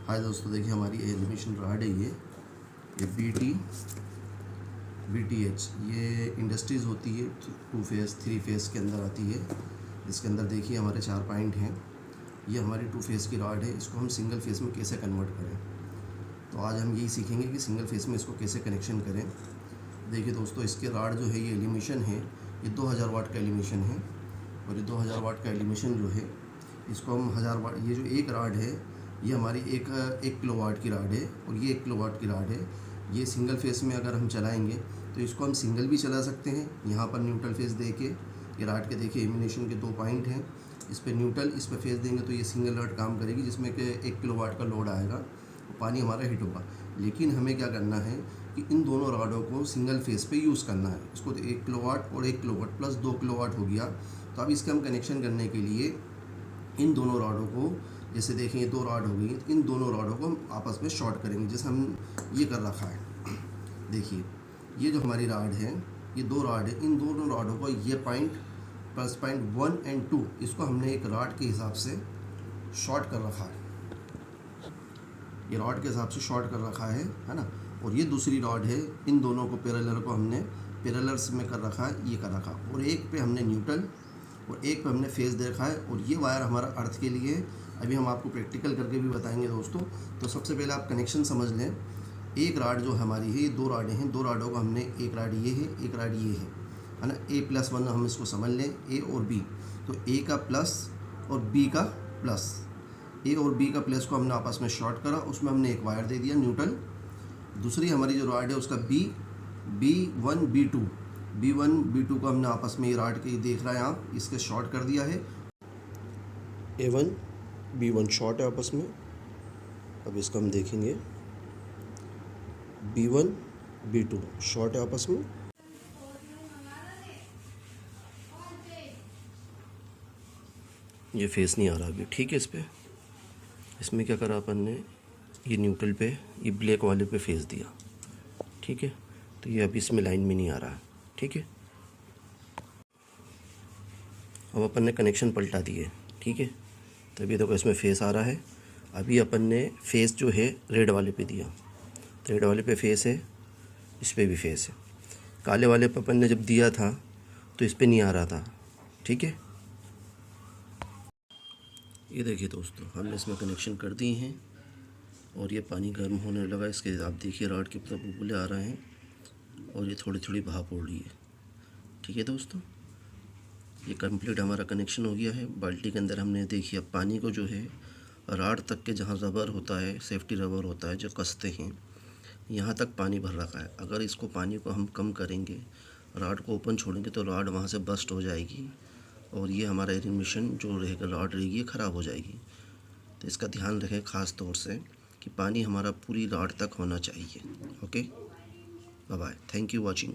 हाय दोस्तों, देखिए हमारी एलिमिनेशन रॉड है ये BTH ये इंडस्ट्रीज़ होती है, 2 फेज़ 3 फेज़ के अंदर आती है। इसके अंदर देखिए हमारे 4 पॉइंट हैं। ये हमारी 2 फेज़ की रॉड है, इसको हम सिंगल फेज़ में कैसे कन्वर्ट करें। तो आज हम यही सीखेंगे कि सिंगल फेज़ में इसको कैसे कनेक्शन करें। देखिए दोस्तों, इसके रॉड जो है ये एलिमिनेशन है, ये 2000 वाट का एलिमिनेशन है। और ये 2000 वाट का एलिमिनेशन जो है इसको हम 1000 वाट, ये जो एक रॉड है ये हमारी एक किलोवाट की रॉड है और ये 1 किलोवाट की रॉड है। ये सिंगल फेस में अगर हम चलाएंगे तो इसको हम सिंगल भी चला सकते हैं। यहाँ पर न्यूट्रल फेस दे के ये रॉड के देखिए एलिमिनेशन के 2 पॉइंट हैं, इस पर न्यूट्रल, इस पर फेस देंगे तो ये सिंगल रॉड काम करेगी जिसमें कि 1 किलोवाट का लोड आएगा, पानी हमारा हिट होगा। लेकिन हमें क्या करना है कि इन दोनों रॉडों को सिंगल फेस पे यूज़ करना है। इसको तो 1 किलोवाट और 1 किलोवाट प्लस 2 किलोवाट हो गया। तो अब इसके हम कनेक्शन करने के लिए इन दोनों रॉडों को, जैसे देखें ये 2 रॉड हो गई, इन दोनों रॉडों को हम आपस में शॉर्ट करेंगे जैसे हम ये कर रखा है। देखिए ये जो हमारी रॉड है, ये 2 रॉड है, इन दोनों रॉडों को ये पॉइंट प्लस पॉइंट 1 और 2 इसको हमने एक रॉड के हिसाब से शॉर्ट कर रखा है। ये रॉड के हिसाब से शॉर्ट कर रखा है ना। और ये दूसरी रॉड है, इन दोनों को पैरेलल को हमने पैरेलल्स में कर रखा है, ये कर रखा। और एक पे हमने न्यूट्रल और एक पे हमने फेस दे रखा है। और ये वायर हमारा अर्थ के लिए, अभी हम आपको प्रैक्टिकल करके भी बताएंगे दोस्तों। तो सबसे पहले आप कनेक्शन समझ लें। एक रॉड जो हमारी है, ये 2 रॉडें हैं, 2 रॉडों को हमने, एक रॉड ये है, एक रॉड ये है ना। A+1 हम इसको समझ लें, A और B। तो A का प्लस और B का प्लस, A और B का प्लस को हमने आपस में शॉर्ट करा, उसमें हमने एक वायर दे दिया न्यूट्रल। दूसरी हमारी जो रॉड है उसका B1 B2 को हमने आपस में, ये रॉड के देख रहे हैं आप, इसके शॉर्ट कर दिया है। A1 B1 शॉर्ट है आपस में। अब इसको हम देखेंगे, B1 B2 शॉर्ट है आपस में। ये फेस नहीं आ रहा अभी, ठीक है। इसमें क्या करा अपन ने, ये न्यूट्रल पे, ये ब्लैक वाले पे फेस दिया, ठीक है। तो ये अभी इसमें लाइन में नहीं आ रहा है, ठीक है। अब अपन ने कनेक्शन पलटा दिए, ठीक है। तभी देखो इसमें फेस आ रहा है। अभी अपन ने फेस जो है रेड वाले पे दिया, तो रेड वाले पे फेस है, इस पर भी फेस है। काले वाले पे अपन ने जब दिया था तो इस पर नहीं आ रहा था, ठीक है। ये देखिए दोस्तों, हमने इसमें कनेक्शन कर दिए हैं और ये पानी गर्म होने लगा। इसके आप देखिए रॉड के ऊपर बुलबुले आ रहे हैं और ये थोड़ी थोड़ी भाप उड़ रही है, ठीक है दोस्तों। ये कंप्लीट हमारा कनेक्शन हो गया है। बाल्टी के अंदर हमने, देखिए अब पानी को जो है रॉड तक के, जहाँ रबर होता है, सेफ्टी रबर होता है जो कसते हैं, यहाँ तक पानी भर रखा है। अगर इसको पानी को हम कम करेंगे, रॉड को ओपन छोड़ेंगे तो रॉड वहाँ से बस्ट हो जाएगी और ये हमारा एलिमिनेशन जो रहेगा, रॉड रहेगी, ये ख़राब हो जाएगी। तो इसका ध्यान रखें ख़ास तौर से कि पानी हमारा पूरी रॉड तक होना चाहिए। Okay, bye bye, thank you watching.